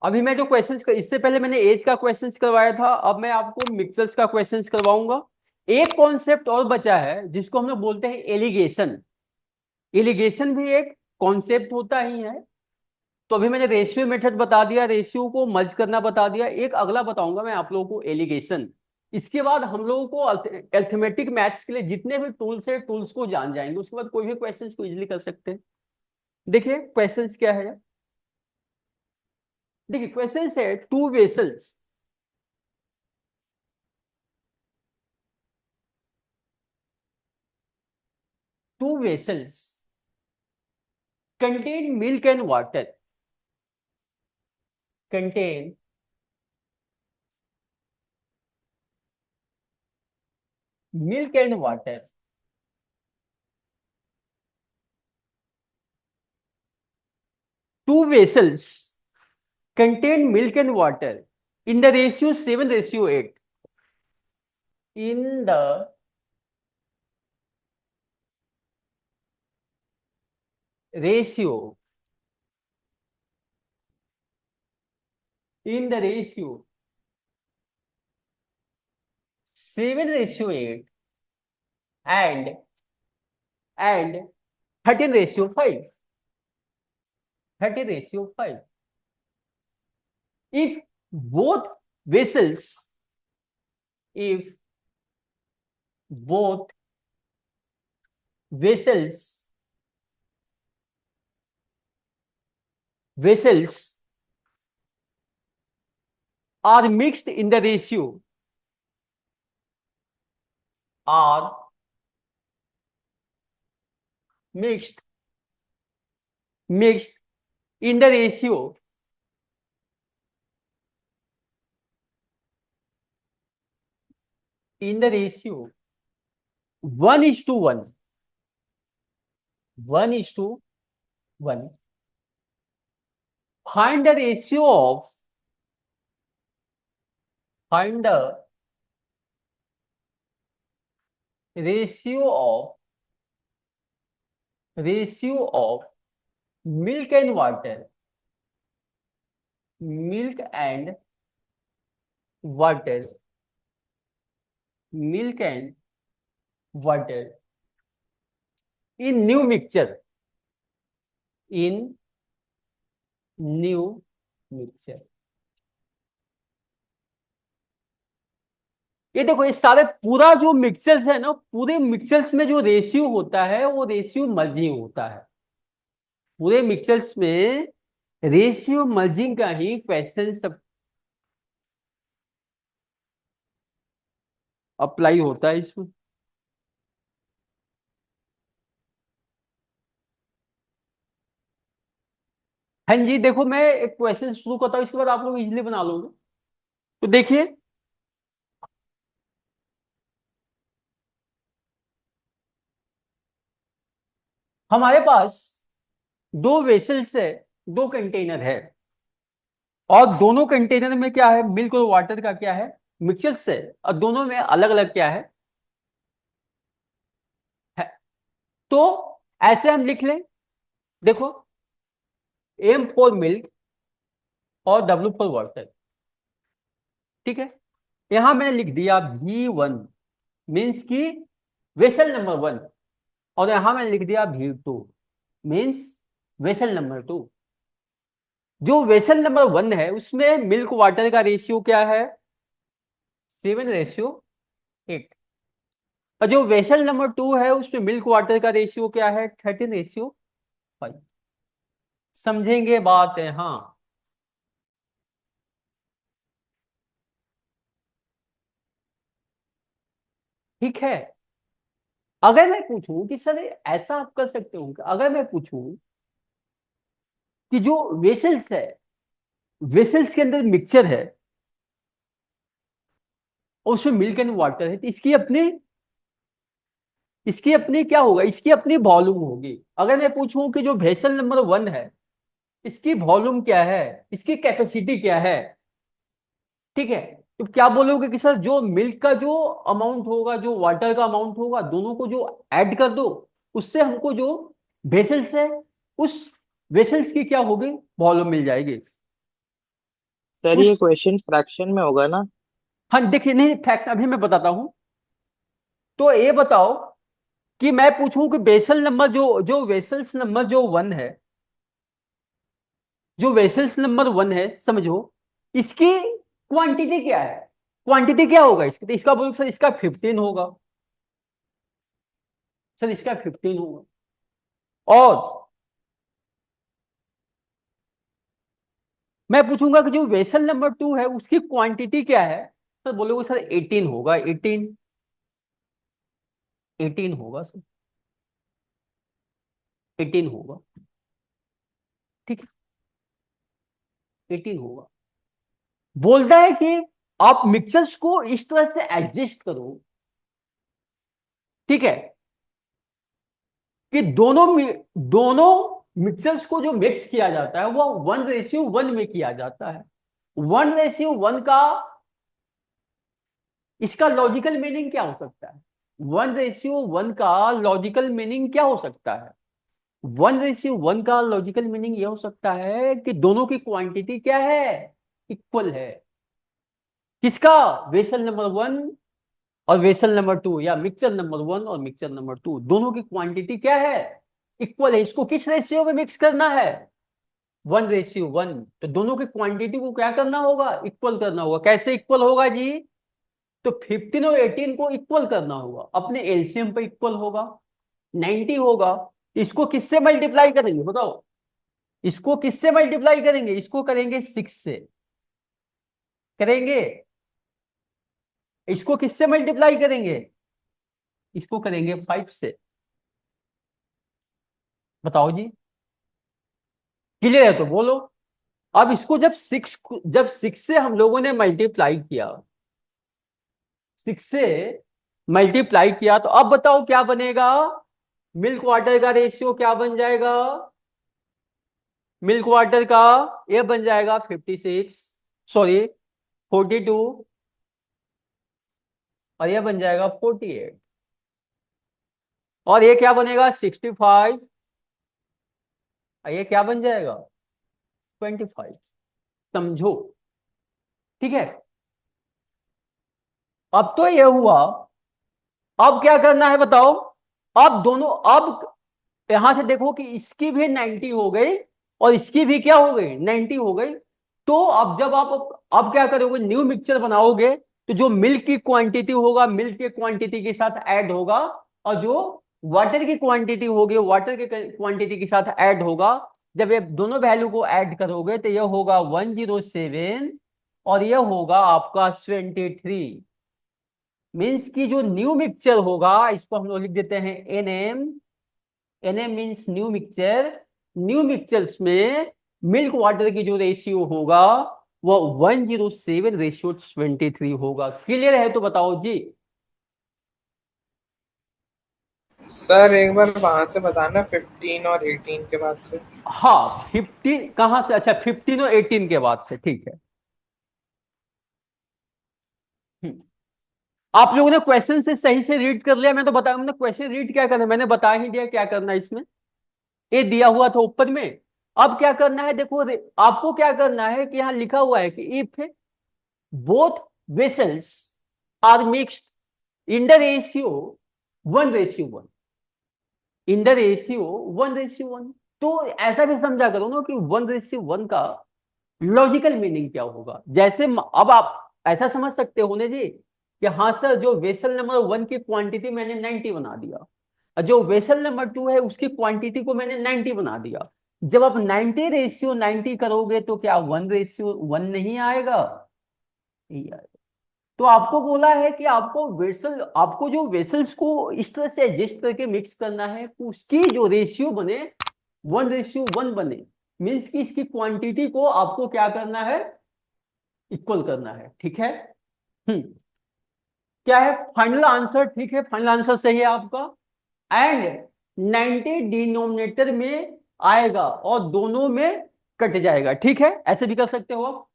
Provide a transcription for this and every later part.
अभी मैं जो क्वेश्चंस इससे पहले मैंने एज का क्वेश्चंस करवाया था, अब मैं आपको मिक्सर्स का क्वेश्चंस करवाऊंगा। एक कॉन्सेप्ट और बचा है जिसको हम लोग बोलते हैं एलिगेशन। एलिगेशन भी एक कॉन्सेप्ट होता ही है। तो अभी मैंने रेशियो मेथड बता दिया, रेशियो को मर्ज करना बता दिया, एक अगला बताऊंगा मैं आप लोगों को एलिगेशन। इसके बाद हम लोगों को अर्थमेटिक मैथ्स के लिए जितने भी टूल्स है टूल्स को जान जाएंगे, उसके बाद कोई भी क्वेश्चंस को इजीली कर सकते हैं। देखिए क्वेश्चंस क्या है। देखिए क्वेश्चंस है two vessels. Two vessels contain milk and water. Contain milk and water. Two vessels contain milk and water in the ratio 7:8. In the ratio, in the ratio 7:8 and 13:5. 13:5. If both vessels, if both vessels, vessels are mixed in the ratio, are mixed mixed in the ratio, in the ratio 1:1, 1:1. Find the ratio of, find the ratio of milk and water, milk and water, milk and water in new mixture, in new mixture. ये देखो, ये सारे पूरा जो mixtures है ना, पूरे mixtures में जो रेशियो होता है वो रेशियो मर्जिंग होता है। पूरे मिक्सचर्स में रेशियो मर्जिंग का ही क्वेश्चन सब अप्लाई होता है इसमें। हाँ जी, देखो मैं एक क्वेश्चन शुरू करता हूँ, इसके बाद आप लोग इजीली बना लोगे। तो देखिए, हमारे पास दो वेसल्स है, दो कंटेनर है, और दोनों कंटेनर में क्या है, मिल्क और वाटर का क्या है, मिक्सचर्स है, और दोनों में अलग अलग क्या है। तो ऐसे हम लिख लें, देखो, एम फॉर मिल्क और डब्ल्यू फॉर वाटर। ठीक है, यहां मैंने लिख दिया V1, मीन्स की वेसल नंबर 1, और यहां मैंने लिख दिया V2, मीन्स वेसल नंबर 2। जो वेसल नंबर 1 है उसमें मिल्क वाटर का रेशियो क्या है, 7:8। और जो वेसल नंबर 2 है उसमें मिल्क वाटर का रेशियो क्या है, 13:5। समझेंगे बात है, हाँ। ठीक है, अगर मैं पूछूं कि सर ऐसा आप कर सकते हो, अगर मैं पूछूं कि जो वेसल्स है, वेसल्स के अंदर मिक्सचर है और उसमें मिल्क एंड वाटर है, तो इसकी अपनी क्या होगा, इसकी अपनी वॉल्यूम होगी। अगर मैं पूछूं कि जो वेसल नंबर 1 है, इसकी वॉल्यूम क्या है, इसकी कैपेसिटी क्या है, ठीक है, तो क्या बोलोगे कि सर जो मिल्क का जो अमाउंट होगा, जो वाटर का अमाउंट होगा, दोनों को जो ऐड कर दो, उससे हमको जो वेसल्स है, उस वेसल्स की क्या होगी, वॉल्यूम मिल जाएगी। सर ये उस क्वेश्चन फ्रैक्शन में होगा ना? हाँ देखिए, नहीं फैक्ट अभी मैं बताता हूं। तो ये बताओ कि मैं पूछूं कि बेसल नंबर जो जो वेसल्स नंबर जो वन है, जो वेसल्स नंबर वन है समझो, इसकी क्वांटिटी क्या है? क्वांटिटी क्या होगा इसकी? तो इसका बोलो सर इसका 15 होगा। सर इसका 15 होगा। और मैं पूछूंगा कि जो वेसल नंबर टू है उसकी क्वांटिटी क्या है? सर बोलोगे सर 18 होगा। 18, 18 होगा सर, 18 होगा। ठीक है, 18 होगा। बोलता है कि आप मिक्सर्स को इस तरह से एडजस्ट करो, ठीक है, कि दोनों मिक्सर्स को जो मिक्स किया जाता है वो 1:1 में किया जाता है। 1:1 का इसका लॉजिकल मीनिंग क्या हो सकता है? 1:1 का लॉजिकल मीनिंग क्या हो सकता है? 1:1 का लॉजिकल मीनिंग ये हो सकता है कि दोनों की क्वांटिटी क्या है? इक्वल है। किसका? वेसल नंबर वन और वेसल नंबर टू, या मिक्सचर नंबर वन और मिक्सचर नंबर टू, दोनों की क्वांटिटी क्या है? इक्वल है। इसको किस रेशियो में मिक्स करना है? 1:1। तो दोनों की क्वांटिटी को क्या करना होगा? इक्वल करना होगा। कैसे इक्वल होगा जी? तो 15 और 18 को इक्वल करना होगा, अपने एलसीएम पे इक्वल होगा, 90 होगा। इसको किससे मल्टीप्लाई करेंगे बताओ? इसको किससे मल्टीप्लाई करेंगे? इसको करेंगे 6 से। करेंगे। इसको किससे मल्टीप्लाई करेंगे? इसको करेंगे 5 से। बताओ जी, क्लियर है तो बोलो। अब इसको जब सिक्स से हम लोगों ने मल्टीप्लाई किया, 6 से मल्टीप्लाई किया, तो अब बताओ क्या बनेगा? मिल्क वाटर का रेशियो क्या बन जाएगा? मिल्क वाटर का ये बन जाएगा 56, सॉरी 42, और ये बन जाएगा 48, और ये क्या बनेगा? 65, और ये क्या बन जाएगा? 25। समझो, ठीक है। अब तो ये हुआ। अब क्या करना है बताओ? अब दोनों, अब यहां से देखो कि इसकी भी 90 हो गई और इसकी भी क्या हो गई? 90 हो गई। तो अब जब आप अब क्या करोगे? न्यू मिक्सचर बनाओगे, तो जो मिल्क की क्वांटिटी होगा मिल्क की क्वांटिटी के साथ ऐड होगा, और जो वाटर की क्वांटिटी होगी वाटर की क्वांटिटी के साथ ऐड होगा। जब ये दोनों वैल्यू को ऐड करोगे तो ये होगा 107, और ये होगा आपका 23। मीन्स की जो न्यू मिक्सचर होगा, इसको हम लोग लिख देते हैं NM. NM means new mixture. New mixtures में मिल्क वाटर की जो रेशियो होगा वो 107:23 होगा। क्लियर है तो बताओ जी। सर एक बार वहां से बताना 15 और 18 के बाद से। हाँ 15 कहां से? अच्छा 15 और 18 के बाद से, ठीक है। हम्म। आप लोगों ने क्वेश्चन से सही से रीड कर लिया? मैं तो बता, मैंने क्वेश्चन रीड क्या करना है मैंने बता ही दिया क्या करना है इसमें। ये दिया हुआ था ऊपर में। अब क्या करना है देखो, आपको क्या करना है कि यहां लिखा हुआ है कि if both vessels are mixed in the ratio 1:1, in the ratio 1:1। तो ऐसा भी समझा करो ना कि 1:1 का लॉजिकल मीनिंग क्या होगा। जैसे अब आप ऐसा समझ सकते हो ना जी कि हाँ सर, जो वेसल नंबर वन की क्वांटिटी मैंने 90 बना दिया, और जो वेसल नंबर टू है उसकी क्वांटिटी को मैंने 90 बना दिया। जब आप 90:90 करोगे तो क्या 1:1 नहीं आएगा? नहीं आएगा। तो आपको बोला है कि आपको जो वेसल्स को इस तरह से एडजस्ट करके मिक्स करना है कि उसकी जो रेशियो बने 1:1 बने। मीन्स कि इसकी क्वांटिटी को आपको क्या करना है? इक्वल करना है, ठीक है। हम्म। क्या है फाइनल आंसर? ठीक है, फाइनल आंसर सही है आपका। एंड 90 डिनोमिनेटर में आएगा और दोनों में कट जाएगा, ठीक है, ऐसे भी कर सकते हो आप।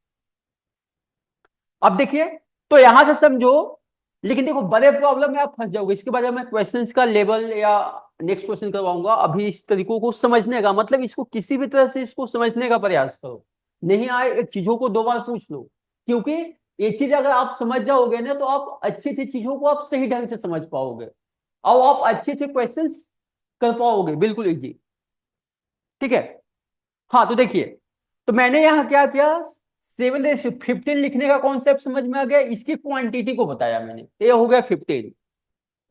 अब देखिए, तो यहां से समझो। लेकिन देखो बड़े प्रॉब्लम में आप फंस जाओगे। इसके बाद मैं क्वेश्चंस का लेवल या नेक्स्ट क्वेश्चन करवाऊंगा। अभी इस तरीकों को समझने का मतलब, इसको किसी भी तरह से इसको समझने का प्रयास करो। नहीं आए, एक चीजों को 2 बार पूछ लो, क्योंकि ये चीज अगर आप समझ जाओगे ना तो आप अच्छी अच्छी चीजों को आप सही ढंग से समझ पाओगे और आप अच्छे अच्छे क्वेश्चंस कर पाओगे, बिल्कुल इजी। ठीक है। हाँ तो देखिए, तो मैंने यहाँ क्या किया, 7:15 लिखने का कॉन्सेप्ट समझ में आ गया, इसकी क्वांटिटी को बताया मैंने, तो ये हो गया 15,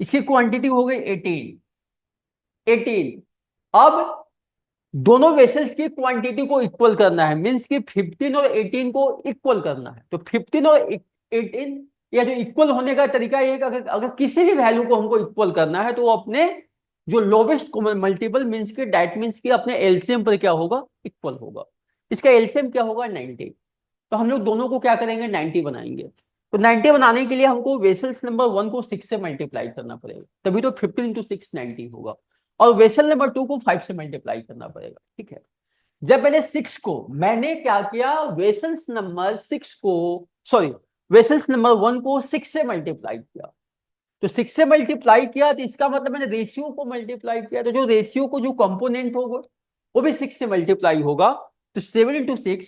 इसकी क्वांटिटी हो गई 18। अब दोनों वेसल्स की क्वांटिटी को इक्वल करना है, मींस कि 15 और 18 को इक्वल करना है। तो 15 और 18, या जो इक्वल होने का तरीका ये है कि अगर अगर किसी भी वैल्यू को हमको इक्वल करना है तो वो अपने जो लोवेस्ट कॉमन मल्टीपल मींस के डेट मींस कि अपने एलसीएम पर क्या होगा, इक्वल होगा। इसका एलसीएम क्या होगा, 90। तो हम लोग दोनों को क्या करेंगे, 90 बनाएंगे। तो 90 बनाने के लिए हमको वेसल्स नंबर 1 को 6 से मल्टीप्लाई करना पड़ेगा, तभी तो 15 इंटू 6 90 होगा। और वेसल नंबर 2 को 5 से मल्टीप्लाई करना पड़ेगा। ठीक है। जब मैंने क्या किया, वेसल्स नंबर 6 को, सॉरी, वेसल्स नंबर 1 को 6 से मल्टीप्लाई किया। तो 6 से मल्टीप्लाई किया तो इसका मतलब मैंने रेशियो को मल्टीप्लाई किया, तो जो रेशियो को जो कंपोनेंट होगा वो भी 6 से मल्टीप्लाई होगा। तो 7 इंटू 6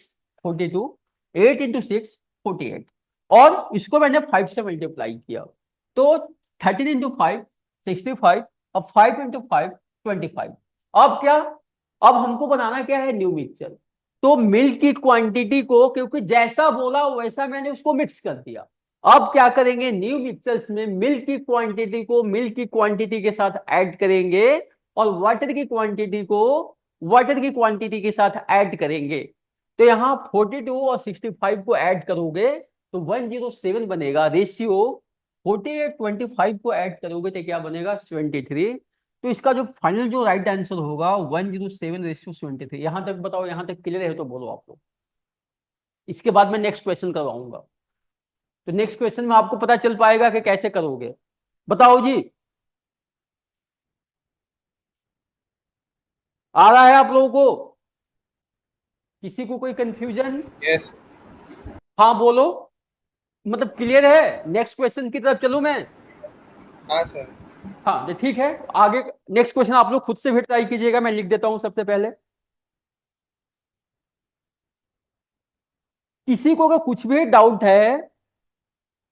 42, 8 इंटू 6 48, और इसको मैंने 5 से मल्टीप्लाई किया। तो 13 इंटू 5 65, और 5 इंटू 5 25। अब क्या, अब हमको बनाना क्या है, न्यू मिक्सचर। तो मिल्क की क्वांटिटी को, क्योंकि जैसा बोला वैसा मैंने उसको मिक्स कर दिया। अब क्या करेंगे, न्यू मिक्सचर्स में मिल्क की क्वांटिटी को मिल्क की क्वांटिटी के साथ ऐड करेंगे, और वाटर की क्वांटिटी को वाटर की क्वांटिटी के साथ ऐड करेंगे। तो यहाँ 42 और 65 को ऐड करोगे तो 107 बनेगा रेशियो। 48 25 को ऐड करोगे तो क्या बनेगा, 73। तो इसका जो फाइनल जो राइट आंसर होगा 107:73। यहां तक बताओ, यहां तक क्लियर है तो बोलो आप लोग। इसके बाद मैं नेक्स्ट क्वेश्चन करवाऊंगा, तो नेक्स्ट क्वेश्चन में आपको पता चल पाएगा कि कैसे करोगे। बताओ जी, आ रहा है आप लोगों को, किसी को कोई कंफ्यूजन? यस। हाँ बोलो, मतलब क्लियर है, नेक्स्ट क्वेश्चन की तरफ चलूं मैं? हाँ सर। हाँ तो ठीक है, आगे नेक्स्ट क्वेश्चन आप लोग खुद से भी ट्राई कीजिएगा, मैं लिख देता हूं सबसे पहले। किसी को अगर कुछ भी डाउट है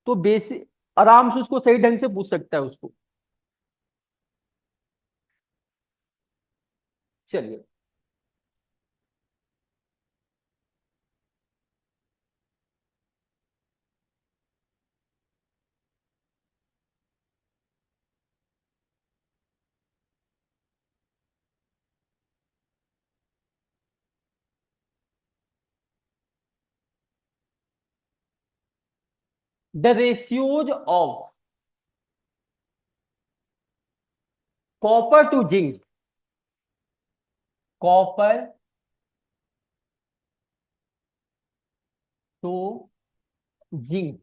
तो बेसिक आराम से उसको सही ढंग से पूछ सकता है उसको। चलिए, the ratios of copper to zinc, copper to zinc,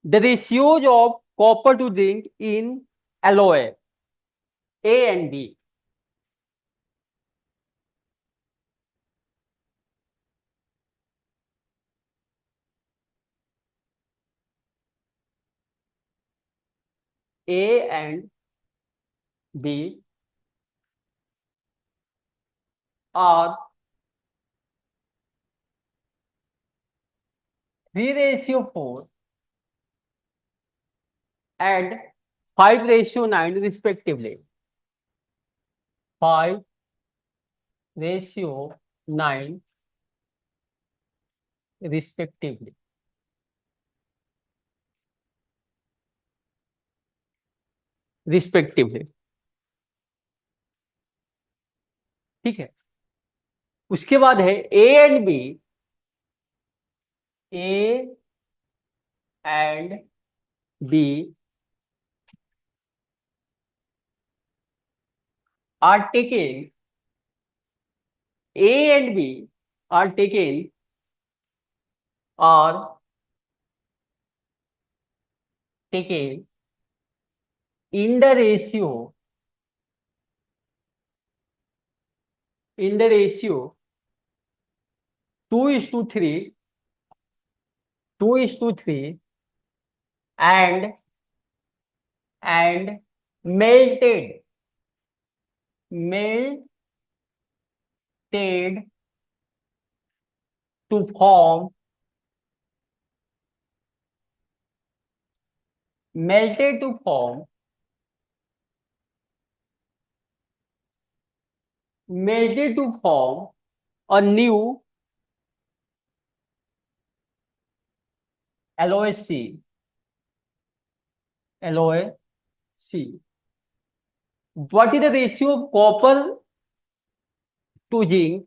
the ratios of copper to zinc in alloy A and B. A and B are 3:4 and 5:9 respectively. 5:9 respectively. Respectively. ठीक है। उसके बाद है A and B. A and B are taken. A and B are taken are taken in the ratio, in the ratio 2:3, 2:3, and melted, melted melted to form melted to form melted to form a new alloy C. Alloy C. What is the ratio of copper to zinc?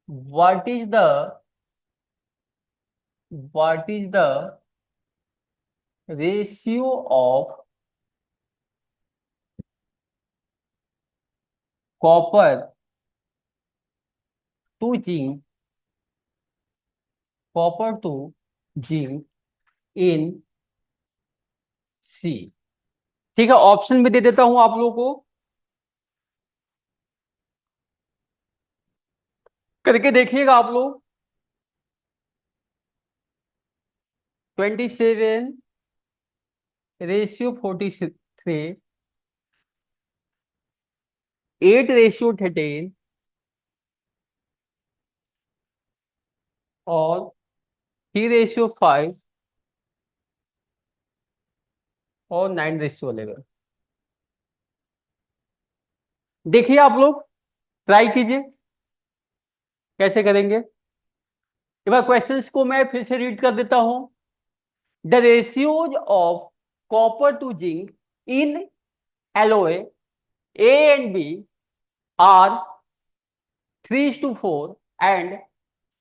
What is the ratio of copper to zinc? Copper to zinc in C. ठीक है, option भी दे देता हूं आप लोगों को, करके देखिएगा आप लोग। 27 रेशियो 43, 8 रेशियो 13 और 3 रेशियो 5 और 9 रेशियो 11। देखिए आप लोग, ट्राई कीजिए कैसे करेंगे। एक बार क्वेश्चंस को मैं फिर से रीड कर देता हूं। The ratios of copper to zinc in alloy A and B are 3:4 and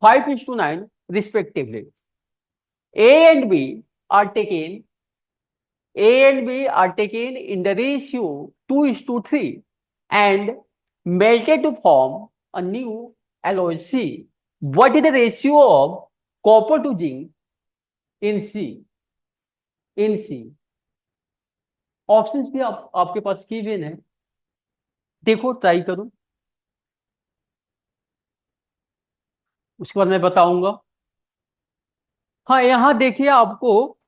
5:9 respectively. A and B are taken in the ratio 2:3 and melted to form a new alloy C. What is the ratio of copper to zinc in C? In C. Options भी आपके पास given है, देखो try करो, उसके बाद मैं बताऊंगा। हाँ, यहाँ देखिए, आपको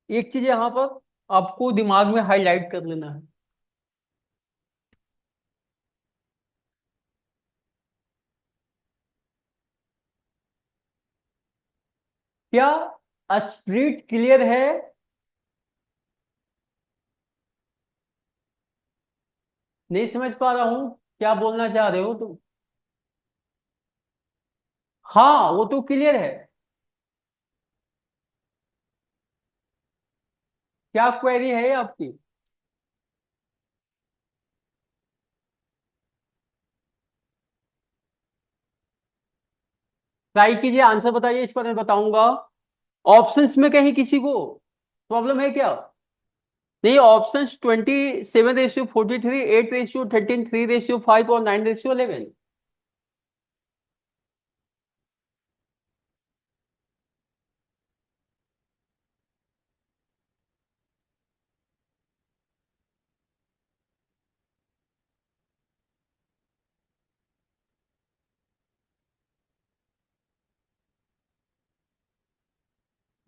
एक चीज यहाँ पर आपको दिमाग में हाईलाइट कर लेना है। क्या स्प्लिट क्लियर है? नहीं समझ पा रहा हूं, क्या बोलना चाह रहे हो तुम? हाँ, वो तो क्लियर है। क्या क्वेरी है आपकी? ट्राई कीजिए, आंसर बताइए, इस पर मैं बताऊंगा। ऑप्शंस में कहीं किसी को प्रॉब्लम है क्या? नहीं, ऑप्शंस 27:43, 8:13, 3:5 और 9:11।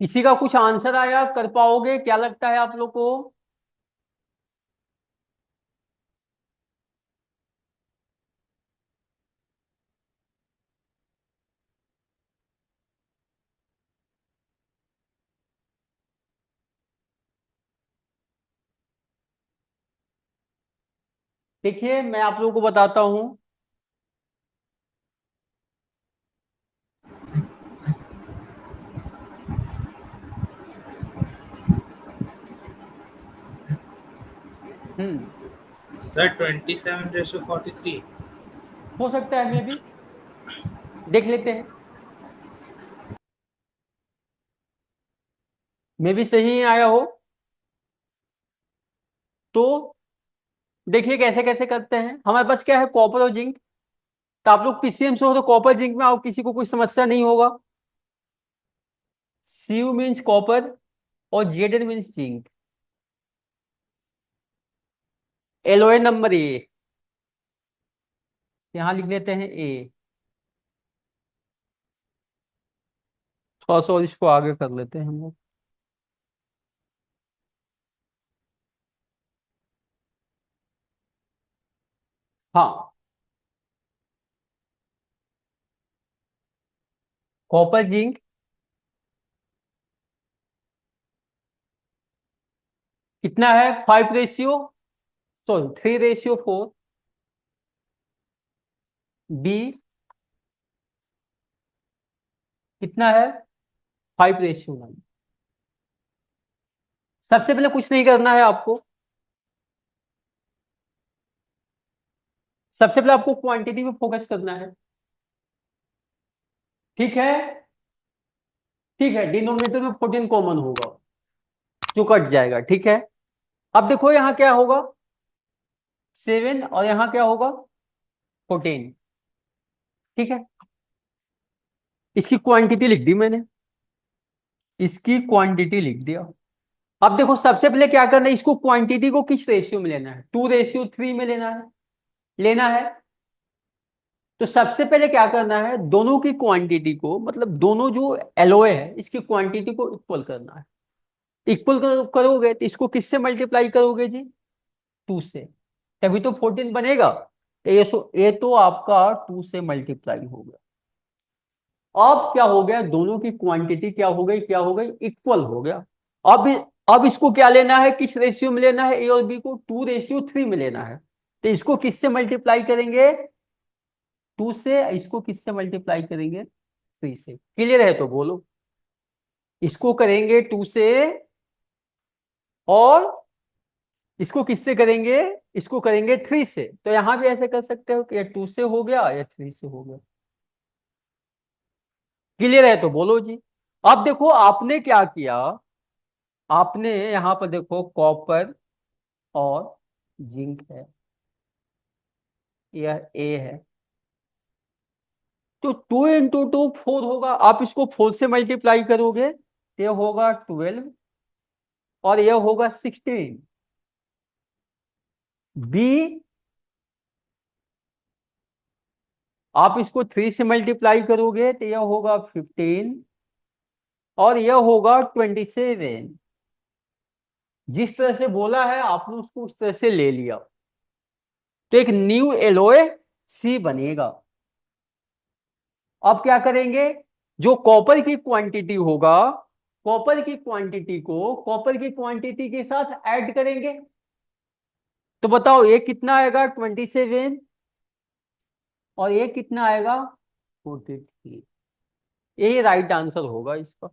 किसी का कुछ आंसर आया, कर पाओगे क्या लगता है आप लोग को? देखिए, मैं आप लोगों को बताता हूं। हम्म। सर 27:43। हो सकता है, मे भी देख लेते हैं, मे भी सही ही आया हो। तो देखिए कैसे कैसे करते हैं। हमारे पास क्या है, कॉपर और जिंक। तो आप लोग पीसीएम से हो तो कॉपर जिंक में आओ, किसी को कोई समस्या नहीं होगा। Cu मीन्स कॉपर और Zn means zinc. LOA number A, यहां लिख लेते हैं ए। थोड़ा सा और इसको आगे कर लेते हैं हम लोग। हाँ, कॉपर जिंक कितना है, 5 रेशियो, सॉरी 3:4। बी कितना है, 5:1। सबसे पहले कुछ नहीं करना है आपको, सबसे पहले आपको क्वांटिटी पे फोकस करना है। ठीक है, ठीक है, डिनोमिनेटर में 14 कॉमन होगा जो कट जाएगा। ठीक है, अब देखो यहां क्या होगा, 7, और यहां क्या होगा, 14। ठीक है, इसकी क्वांटिटी लिख दी मैंने, इसकी क्वांटिटी लिख दिया। अब देखो सबसे पहले क्या करना है, इसको क्वांटिटी को किस रेशियो में लेना है, 2:3 में लेना है। तो सबसे पहले क्या करना है, दोनों की क्वांटिटी को, मतलब दोनों जो एलोय है इसकी क्वांटिटी को इक्वल करना है। इक्वल करोगे तो इसको किससे मल्टीप्लाई करोगे जी, 2 से, तभी तो 14 बनेगा। तो ये तो आपका 2 से मल्टीप्लाई हो गया। अब क्या हो गया, दोनों की क्वांटिटी क्या हो गई इक्वल हो गया। अब अब इसको क्या लेना है, किस रेशियो में लेना है, ए और बी को 2:3 में लेना है। तो इसको किससे मल्टीप्लाई करेंगे, 2 से, इसको किससे मल्टीप्लाई करेंगे, 3 से। क्लियर है तो बोलो, इसको करेंगे 2 से, और इसको किससे करेंगे, इसको करेंगे 3 से। तो यहां भी ऐसे कर सकते हो कि या 2 से हो गया या 3 से हो गया। क्लियर है तो बोलो जी। अब देखो आपने क्या किया, आपने यहां पर देखो कॉपर और जिंक है, यह ए है, तो 2 × 2 4 होगा। आप इसको 4 से मल्टीप्लाई करोगे तो यह होगा 12, और यह होगा 16। बी आप इसको 3 से मल्टीप्लाई करोगे तो यह होगा 15, और यह होगा 27। जिस तरह से बोला है आपने उसको उस तरह से ले लिया, तो एक न्यू एलोय सी बनेगा। अब क्या करेंगे, जो कॉपर की क्वांटिटी होगा, कॉपर की क्वांटिटी के साथ ऐड करेंगे। तो बताओ ये कितना आएगा, 27, और ये कितना आएगा, 43। यही राइट आंसर होगा इसका।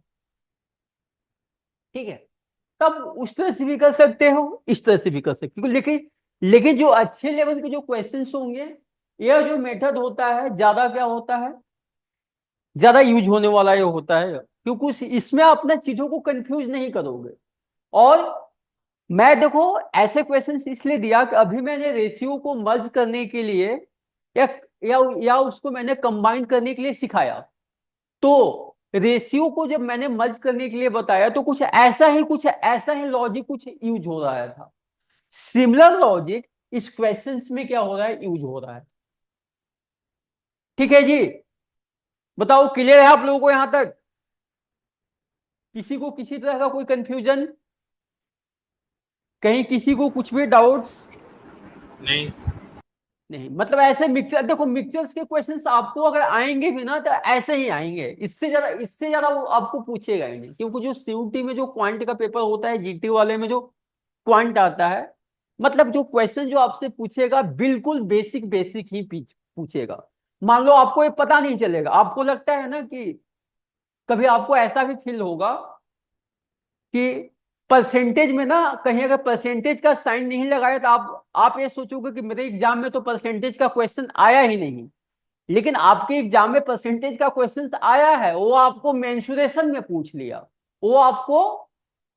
ठीक है, तब उस तरह से भी कर सकते हो, इस तरह से भी कर सकते हो, लेकिन लेकिन जो अच्छे लेवल के जो क्वेश्चंस होंगे, यह जो मेथड होता है ज्यादा क्या होता है, ज्यादा यूज होने वाला ये होता है, क्योंकि इसमें आप ना चीजों को कंफ्यूज नहीं करोगे। और मैं देखो ऐसे क्वेश्चंस इसलिए दिया कि अभी मैंने रेशियो को मर्ज करने के लिए या या उसको मैंने कंबाइन करने के लिए सिखाया। तो रेशियो को जब मैंने मर्ज करने के लिए बताया तो कुछ ऐसा ही लॉजिक कुछ यूज हो रहा था। सिमिलर लॉजिक इस क्वेश्चंस में क्या हो रहा है, यूज हो रहा है। ठीक है जी, बताओ क्लियर है आप लोगों को यहां तक, किसी को किसी तरह का कोई कंफ्यूजन, कहीं किसी को कुछ भी डाउट्स? नहीं। नहीं, मतलब ऐसे मिक्सर, देखो मिक्सचर्स के क्वेश्चंस आपको अगर आएंगे भी ना तो ऐसे ही आएंगे, इससे ज्यादा वो आपको पूछेगा ही नहीं, क्योंकि जो सीयूटी में जो क्वांट का पेपर होता है, जीटी वाले में जो क्वांट आता है, मतलब जो क्वेश्चन जो आपसे पूछेगा बिल्कुल बेसिक बेसिक ही पूछेगा। मान लो आपको ये पता नहीं चलेगा, आपको लगता है ना कि कभी आपको ऐसा भी फील होगा कि परसेंटेज में ना कहीं अगर परसेंटेज का साइन नहीं लगाया तो आप ये सोचोगे कि मेरे एग्जाम में तो परसेंटेज का क्वेश्चन आया ही नहीं। लेकिन आपके एग्जाम में परसेंटेज का क्वेश्चन आया है, वो आपको मेंसुरेशन में पूछ लिया, वो आपको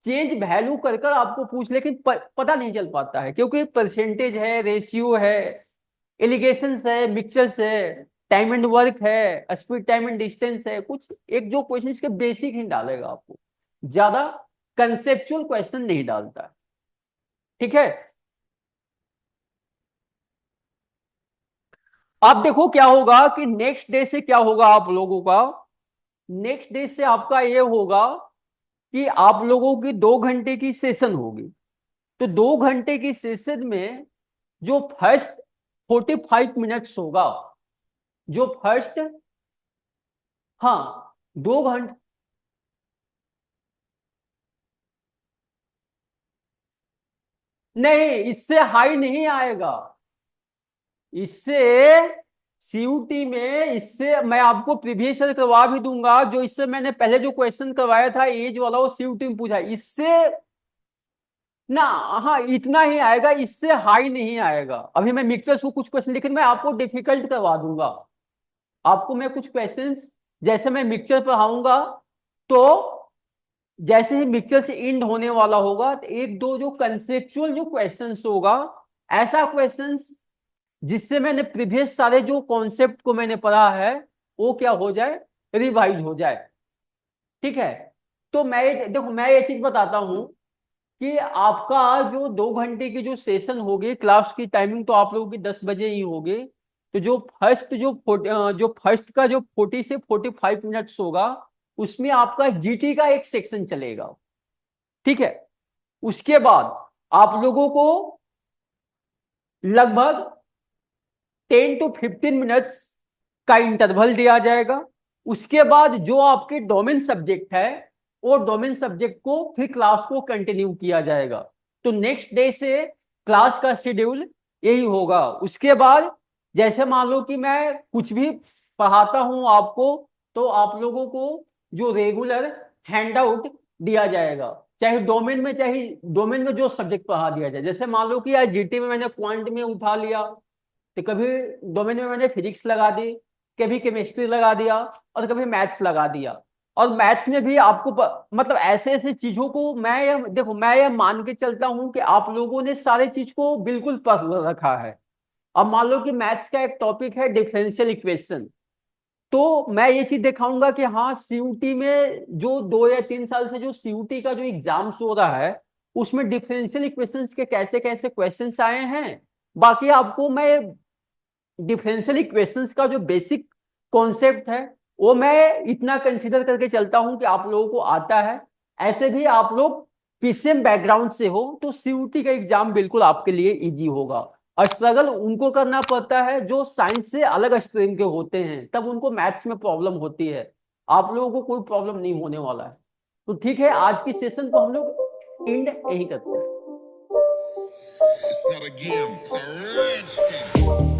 चेंज वैल्यू कर कर आपको पूछ, लेकिन पता नहीं चल पाता है, क्योंकि परसेंटेज है, रेशियो है, एलिगेशंस है, मिक्सचर्स है, टाइम एंड वर्क है, स्पीड टाइम एंड डिस्टेंस है, कुछ एक जो क्वेश्चन के बेसिक ही डालेगा आपको, ज्यादा कंसेप्चुअल क्वेश्चन नहीं डालता है। ठीक है, अब देखो क्या होगा कि नेक्स्ट डे से क्या होगा आप लोगों का, नेक्स्ट डे से आपका ये होगा कि आप लोगों की 2 घंटे की सेशन होगी। तो 2 घंटे की सेशन में जो फर्स्ट 45 मिनट्स होगा, जो फर्स्ट, हाँ, 2 घंटे नहीं, इससे हाई नहीं आएगा। इससे सीयूटी में, इससे मैं आपको प्रीवियस ईयर करवा भी दूंगा, जो इससे मैंने पहले जो क्वेश्चन करवाया था एज वाला, वो सीयूटी में पूछा। इससे ना, हाँ इतना ही आएगा, इससे हाई नहीं आएगा। अभी मैं मिक्सर्स को कुछ क्वेश्चन, लेकिन मैं आपको डिफिकल्ट करवा दूंगा। आपको मैं कुछ क्वेश्चंस, जैसे मैं मिक्सचर पढ़ाऊंगा, तो जैसे ही मिक्सचर से एंड होने वाला होगा, तो एक दो जो कंसेप्चुअल जो क्वेश्चंस होगा, ऐसा क्वेश्चंस जिससे मैंने प्रीवियस सारे जो कॉन्सेप्ट को मैंने पढ़ा है, वो क्या हो जाए, रिवाइज हो जाए। ठीक है। तो मैं देखो, मैं ये चीज बताता हूं कि आपका जो 2 घंटे की जो सेशन होगी, क्लास की टाइमिंग तो आप लोगों की 10 बजे ही होगी। तो जो फर्स्ट का जो 40 से 45 मिनट्स होगा, उसमें आपका जीटी का एक सेक्शन चलेगा। ठीक है। उसके बाद आप लोगों को लगभग 10 to 15 मिनट्स का इंटरवल दिया जाएगा। उसके बाद जो आपके डोमेन सब्जेक्ट है, वो डोमेन सब्जेक्ट को फिर क्लास को कंटिन्यू किया जाएगा। तो नेक्स्ट डे से क्लास का शेड्यूल यही होगा। उसके बाद जैसे मान लो कि मैं कुछ भी पढ़ाता हूं आपको, तो आप लोगों को जो रेगुलर हैंड आउट दिया जाएगा, चाहे डोमेन में जो सब्जेक्ट पढ़ा दिया जाए। जैसे मान लो कि आज जीटी में मैंने क्वांट में उठा लिया, तो कभी डोमेन में मैंने फिजिक्स लगा दी, कभी केमिस्ट्री लगा दिया, और कभी मैथ्स लगा दिया। और मैथ्स में भी आपको मतलब ऐसे ऐसे चीजों को मैं ये देखो, मैं ये मान के चलता हूं कि आप लोगों ने सारे चीज को बिल्कुल पढ़ रखा है। अब मान लो कि मैथ्स का एक टॉपिक है डिफरेंशियल इक्वेशन, तो मैं ये चीज दिखाऊंगा कि हाँ, सीयूटी में जो 2 या 3 साल से जो सीयूटी का जो एग्जाम्स हो रहा है, उसमें डिफरेंशियल इक्वेशंस के कैसे कैसे क्वेश्चंस आए हैं। बाकी आपको मैं डिफरेंशियल इक्वेशंस का जो बेसिक कॉन्सेप्ट है, वो मैं इतना कंसीडर करके चलता हूं कि आप लोगों को आता है। ऐसे भी आप लोग पीसीएम बैकग्राउंड से हो, तो सीयूटी का एग्जाम बिल्कुल आपके लिए इजी होगा। और स्ट्रगल उनको करना पड़ता है जो साइंस से अलग स्ट्रीम के होते हैं, तब उनको मैथ्स में प्रॉब्लम होती है। आप लोगों को कोई प्रॉब्लम नहीं होने वाला है। तो ठीक है, आज की सेशन को हम लोग एंड यही करते हैं। It's not a game, it's a rich thing.